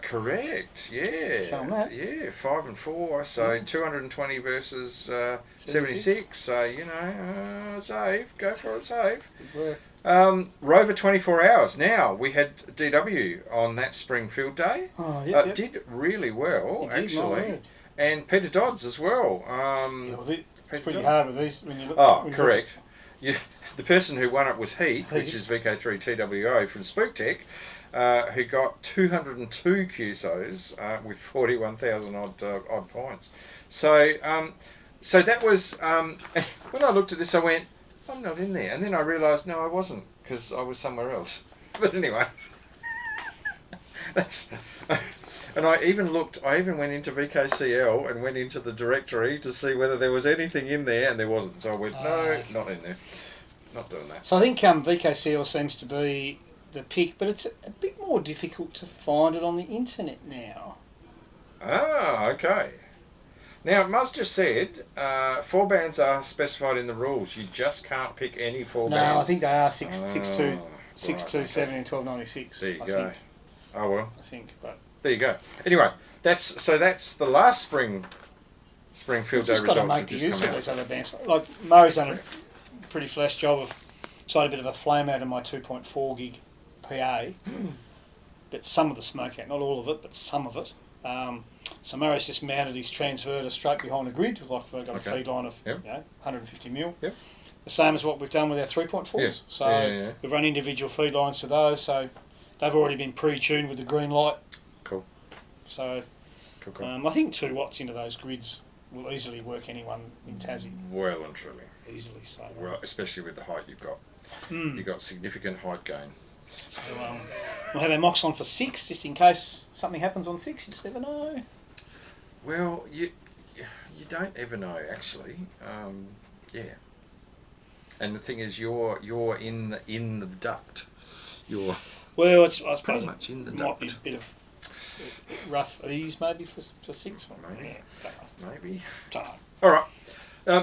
Correct, yeah. Show 'em that. Yeah, 5 and 4, so 220 versus 76. So, you know, save, go for it, save. Good work. Rover 24 hours. Now, we had DW on that Spring Field day. Oh, yep. Did really well, He did, actually. my word. And Peter Dodds as well. It's pretty hard with these when you look. Oh, when you correct. The person who won it was Heath, which is VK3TWO from Spooktech. Who got 202 QSOs with 41,000 odd points. So that was when I looked at this, I went, I'm not in there, and then I realised no, I wasn't because I was somewhere else. But anyway, that's. And I even went into VKCL and went into the directory to see whether there was anything in there, and there wasn't. So I went, no, not in there, not doing that. So I think VKCL seems to be the pick, but it's a bit more difficult to find it on the internet now. Ah, okay. Now, it must just said 4 bands are specified in the rules. You just can't pick any 4 bands. No, I think they are 6, Oh, 6.2, right, 6.2, 7 and 12.96. There you I go. think. Oh well. I think, but There you go. Anyway, that's the last spring field day just got to results make have the just use come of out. these other bands. Like Murray's done a pretty flash job of tried a bit of a flame out of my 2.4 gig PA, but some of the smoke out, not all of it, but some of it. So Murray's just mounted his transverter straight behind a grid, like we've got a feed line of 150 mil. Yep. The same as what we've done with our 3.4s. Yeah. So we've run individual feed lines to those, so they've already been pre-tuned with the green light. Cool. So Cool. I think 2 watts into those grids will easily work anyone in Tassie. Well and truly. Easily, so. Well, especially with the height you've got. You've got significant height gain. So we'll have our mocks on for 6, just in case something happens on 6. You just never know. Well, you don't ever know, actually. Yeah. And the thing is, you're in the duct. You're Well, I suppose pretty much in the it might be duct. a bit of rough ease maybe for 6. Maybe. Yeah, Maybe. don't know. All right.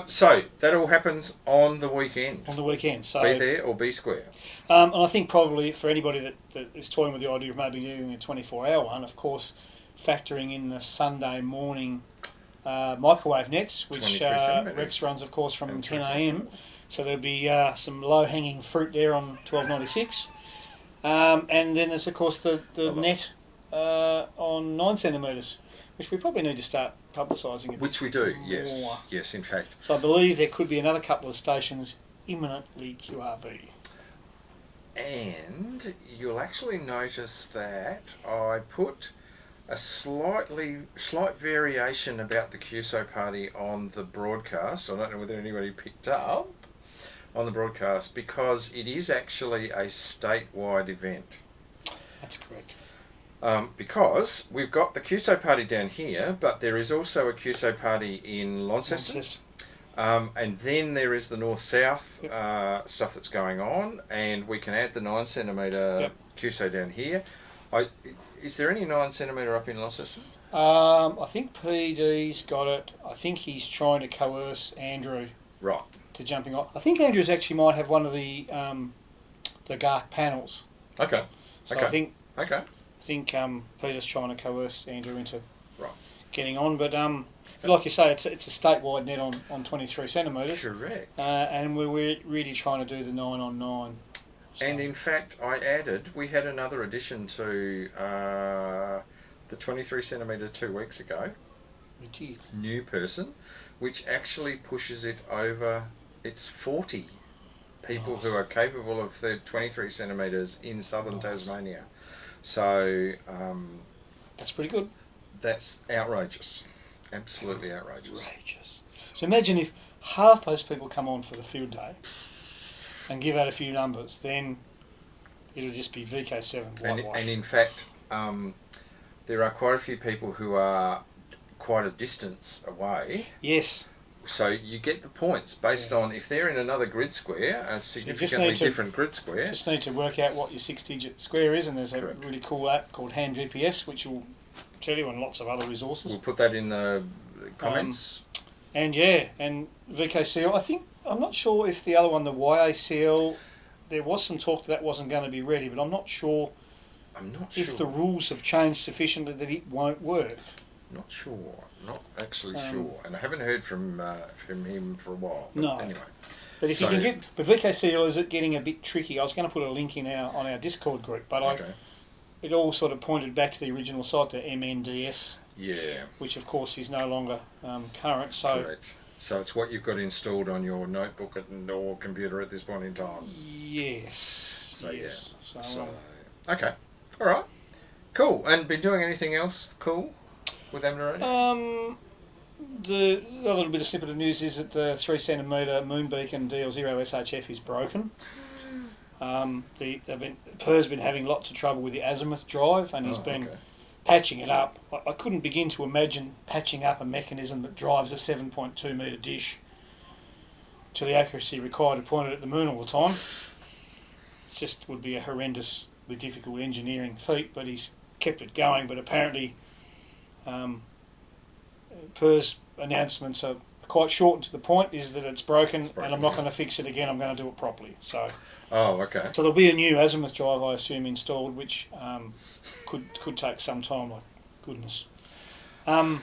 So that all happens on the weekend. On the weekend, so Be there or be square. and I think probably for anybody that is toying with the idea of maybe doing a 24-hour one, of course, factoring in the Sunday morning microwave nets, which 23 centimetres. Rex runs, of course, from And 10 3.4. a.m. So there'll be some low-hanging fruit there on 12.96, and then there's of course the net on 9 centimetres, which we probably need to start publicising. Which we do, yes. more. Yes, in fact. So I believe there could be another couple of stations imminently QRV. And you'll actually notice that I put a slight variation about the QSO party on the broadcast. I don't know whether anybody picked up on the broadcast, because it is actually a statewide event. That's correct. Because we've got the QSO party down here, but there is also a QSO party in Launceston. And then there is the north-south stuff that's going on, and we can add the 9 centimetre QSO down here. Is there any 9 centimetre up in Launceston? I think PD's got it. I think he's trying to coerce Andrew Right. to jumping on. I think Andrew's actually might have one of the GARC panels. Okay. So Okay. I think Okay. Peter's trying to coerce Andrew into Right. getting on. But like you say, it's a statewide net on 23 centimetres. Correct. And we're really trying to do the 9 on 9. So, And in fact, we had another addition to the 23 centimetre 2 weeks ago. we did. New person, which actually pushes it over. It's 40 people who are capable of the 23 centimetres in southern Tasmania. So That's pretty good. that's outrageous. Absolutely outrageous. Outrageous. So imagine if half those people come on for the field day and give out a few numbers, then It'll just be VK7 whitewash. And in fact, there are quite a few people who are quite a distance away. Yes. So you get the points based on if they're in another grid square, a significantly different grid square. Just need to work out what your 6-digit square is, and there's a really cool app called Hand GPS, which will tell you, and lots of other resources. We'll put that in the comments. And VKCL, I'm not sure if the other one, the YACL, there was some talk that wasn't going to be ready, but I'm not sure if the rules have changed sufficiently that it won't work. Not sure. Not actually sure. And I haven't heard from him for a while. But no. Anyway. But if you can get... But VKCL, is it getting a bit tricky? I was going to put a link in on our Discord group, but it all sort of pointed back to the original site, the MNDS. Yeah. Which, of course, is no longer current. So correct. So it's what you've got installed on your notebook or computer at this point in time. Yes. So, yes. Yeah. Okay. All right. Cool. And been doing anything else cool with Amateur? The other little bit of snippet of news is that the 3 centimetre moon beacon DL0 SHF is broken. Per's been having lots of trouble with the azimuth drive, and he's been patching it up. I couldn't begin to imagine patching up a mechanism that drives a 7.2 metre dish to the accuracy required to point it at the moon all the time. It just would be a horrendously difficult engineering feat, but he's kept it going. But apparently Per's announcements are quite short and to the point, is that it's broken, and I'm not going to fix it again, I'm going to do it properly. So okay. So there'll be a new azimuth drive, I assume, installed, which could take some time, like goodness. I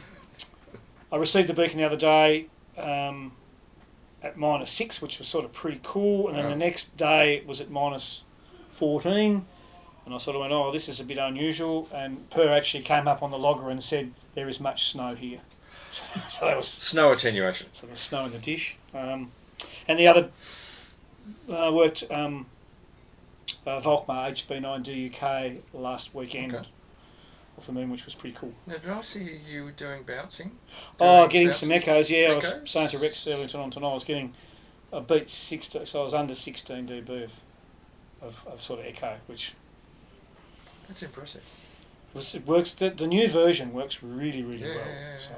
received the beacon the other day at -6, which was sort of pretty cool, and then the next day it was at -14, and I sort of went, oh, this is a bit unusual, and Per actually came up on the logger and said, there is much snow here. So that was snow attenuation. So there was snow in the dish. And the other worked Volkmar HB9DUK last weekend off the moon, which was pretty cool. Now, did I see you doing bouncing? Getting some echoes, yeah. Echoes? I was saying to Rex earlier tonight, I was getting a beat 60, so I was under 16 dB of sort of echo, which... That's impressive. It works. The new version works really well. Yeah. So,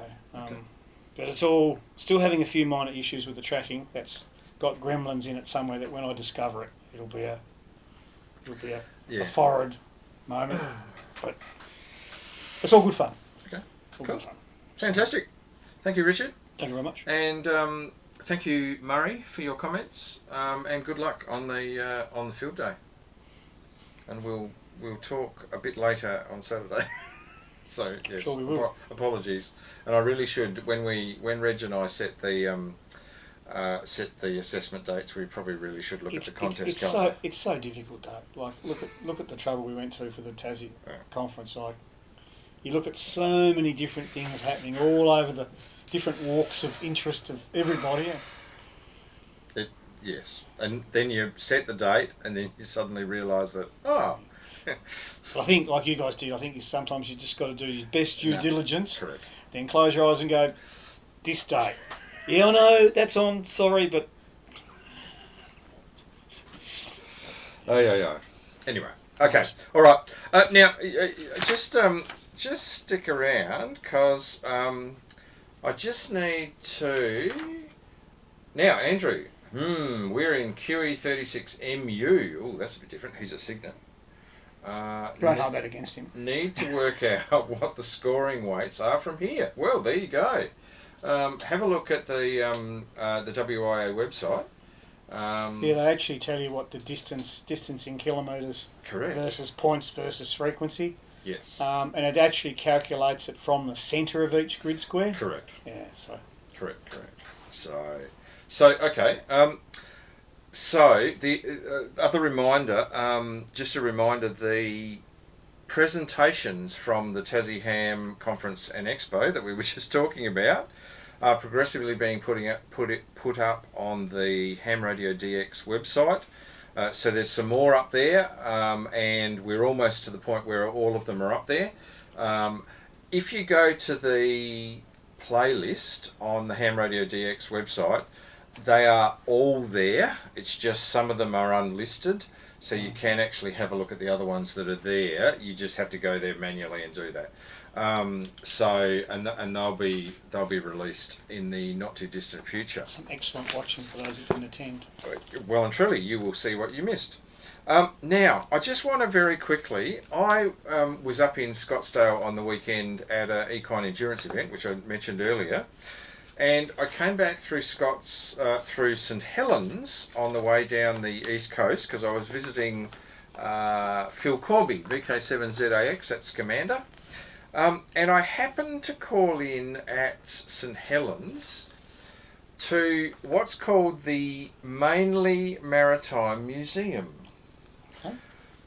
but it's all still having a few minor issues with the tracking. That's got gremlins in it somewhere. That when I discover it, it'll be a forward moment. But it's all good fun. Okay. All good fun. Fantastic. Thank you, Richard. Thank you very much. And thank you, Murray, for your comments. And good luck on the field day. And we'll talk a bit later on Saturday. So yes, sure we will. Apologies. And I really should, when Reg and I set the assessment dates, we probably really should look at the contest calendar. It's so difficult, though. Like look at the trouble we went through for the Tassie conference. Like you look at so many different things happening all over the different walks of interest of everybody. Yes, and then you set the date, and then you suddenly realise that I think, like you guys did, sometimes you just got to do your best due diligence. Correct. Then close your eyes and go, this date. Yeah, I know, that's on, sorry, but... Yeah. Anyway, okay, all right. Now, just stick around, because I just need to... Now, Andrew, we're in QE36MU. Oh, that's a bit different. He's a Cygnet. Don't hold that against him. Need to work out what the scoring weights are from here. Well, there you go. Have a look at the WIA website. They actually tell you what the distance in kilometres versus points versus frequency. Yes. And it actually calculates it from the centre of each grid square. Correct. Yeah. So. Correct. So okay. So the other reminder, just a reminder, the presentations from the Tassie Ham Conference and Expo that we were just talking about are progressively being put up on the Ham Radio DX website. So there's some more up there, and we're almost to the point where all of them are up there. If you go to the playlist on the Ham Radio DX website, They are all there. It's just some of them are unlisted, so you can actually have a look at the other ones that are there. You just have to go there manually and do that. And they'll be released in the not too distant future. Some excellent watching for those who didn't attend. Well and truly, you will see what you missed. Now, I just want to very quickly, I was up in Scottsdale on the weekend at an equine endurance event, which I mentioned earlier, and I came back through through St Helens on the way down the east coast because I was visiting Phil Corby, VK7ZBX, that's Commander, and I happened to call in at St Helens to what's called the Mainly Maritime Museum. Okay.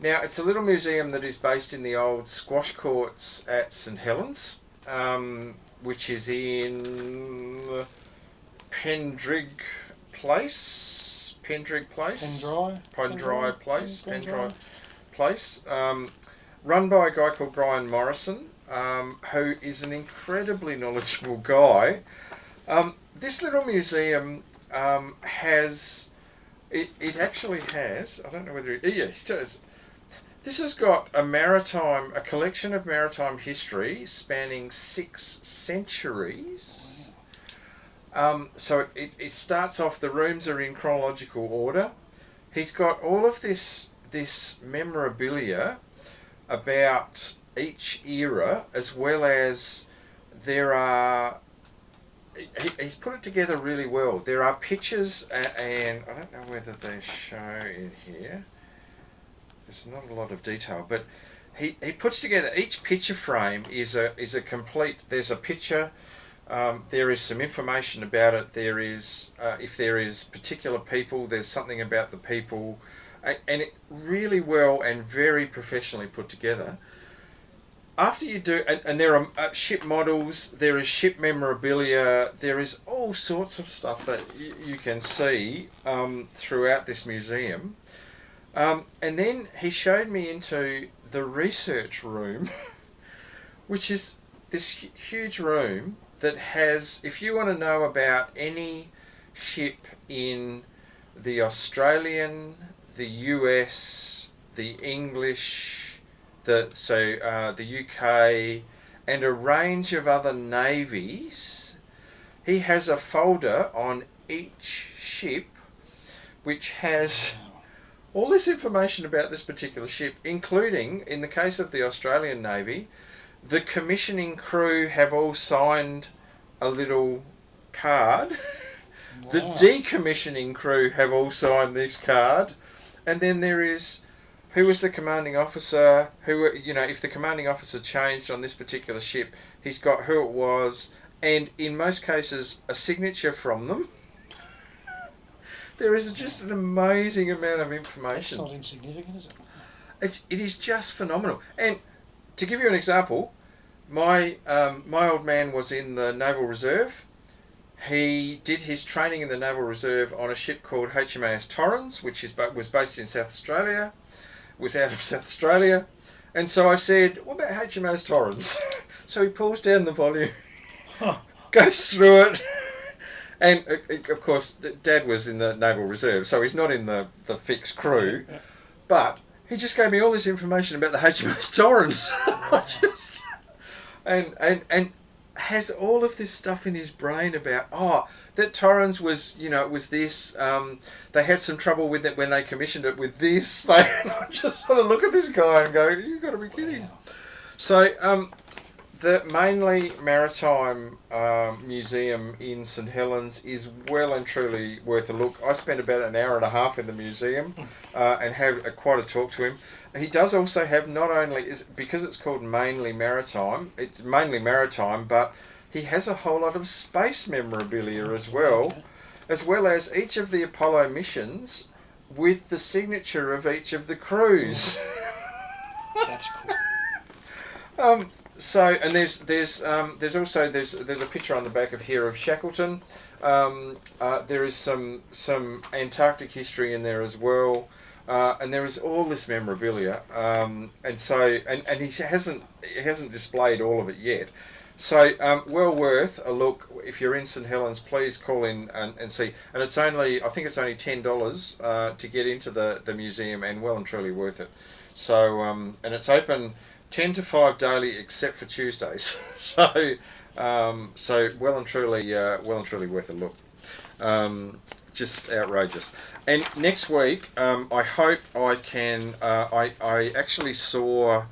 Now, it's a little museum that is based in the old squash courts at St Helens, which is in Pendrigh Place. Pendrigh Place. Pendrigh Place. Run by a guy called Brian Morrison, who is an incredibly knowledgeable guy. This little museum has... It actually has... I don't know whether it... Yeah, it does. This has got a collection of maritime history spanning 6 centuries. So it starts off, the rooms are in chronological order. He's got all of this memorabilia about each era, as well as there are... He's put it together really well. There are pictures, and I don't know whether they show in here. There's not a lot of detail, but he puts together, each picture frame is a complete. There's a picture. There is some information about it. There is if there is particular people, there's something about the people, and it's really well and very professionally put together. After you do, and there are ship models, there is ship memorabilia, there is all sorts of stuff that you can see throughout this museum. And then he showed me into the research room, which is this huge room that has, if you want to know about any ship in the Australian, the US, the English, the UK, and a range of other navies, he has a folder on each ship which has all this information about this particular ship, including, in the case of the Australian Navy, the commissioning crew have all signed a little card. Wow. The decommissioning crew have all signed this card. And then there is who was the commanding officer, if the commanding officer changed on this particular ship, he's got who it was, and in most cases, a signature from them. There is just an amazing amount of information. That's not insignificant, is it? It is just phenomenal. And to give you an example, my old man was in the Naval Reserve. He did his training in the Naval Reserve on a ship called HMAS Torrens, which was based in South Australia. Was out of South Australia. And so I said, what about HMAS Torrens? So he pulls down the volume, goes through it. And, of course, Dad was in the Naval Reserve, so he's not in the fixed crew. Yeah. But he just gave me all this information about the HMAS Torrens. and has all of this stuff in his brain about, that Torrens was, it was this. They had some trouble with it when they commissioned it with this. I just sort of look at this guy and go, you've got to be kidding. Wow. So, the Mainly Maritime Museum in St Helens is well and truly worth a look. I spent about an hour and a half in the museum and had quite a talk to him. He does also have, not only, because it's called Mainly Maritime, it's mainly maritime, but he has a whole lot of space memorabilia as well as each of the Apollo missions with the signature of each of the crews. That's cool. So, and there's also a picture on the back of here of Shackleton. There is some Antarctic history in there as well, and there is all this memorabilia. And he hasn't displayed all of it yet, So, well worth a look. If you're in St Helens, please call in and see. And it's only, I think it's only $10 to get into the museum, and well and truly worth it. So, and it's open 10 to 5 daily, except for Tuesdays. So, well and truly worth a look. Just outrageous. And next week, I hope I can. I actually saw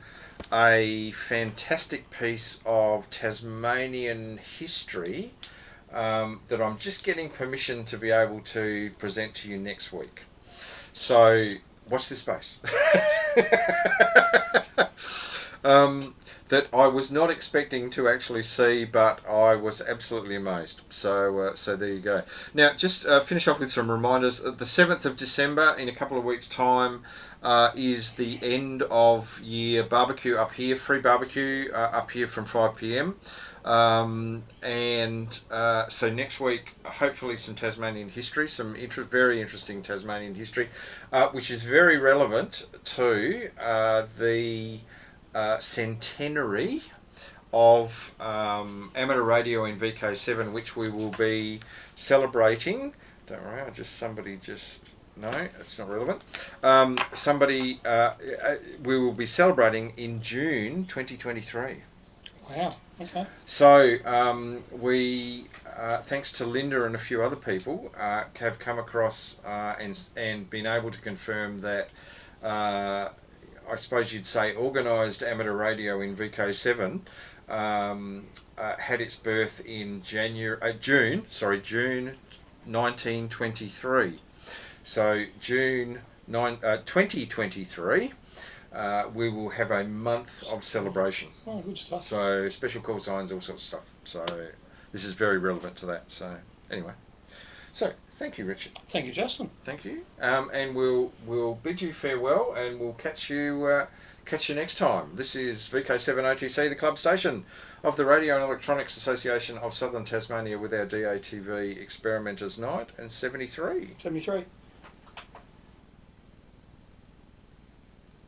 a fantastic piece of Tasmanian history that I'm just getting permission to be able to present to you next week. So watch this space. That I was not expecting to actually see, but I was absolutely amazed. So there you go. Now, just finish off with some reminders. The 7th of December, in a couple of weeks' time, is the end of year barbecue up here, free barbecue up here from 5 p.m. So next week, hopefully some Tasmanian history, some very interesting Tasmanian history, which is very relevant to the centenary of amateur radio in VK7, which we will be celebrating. Don't worry, no, it's not relevant. We will be celebrating in June 2023. Wow, okay. So we, thanks to Linda and a few other people, have come across and been able to confirm that I suppose you'd say organised amateur radio in VK7 had its birth in June 1923. So June 2023, we will have a month of celebration. Oh, good stuff. So special call signs, all sorts of stuff. So this is very relevant to that. So anyway, so thank you, Richard. Thank you, Justin. Thank you. And we'll bid you farewell, and we'll catch you next time. This is VK7 OTC, the club station of the Radio and Electronics Association of Southern Tasmania, with our DATV Experimenters Night and 73. 73.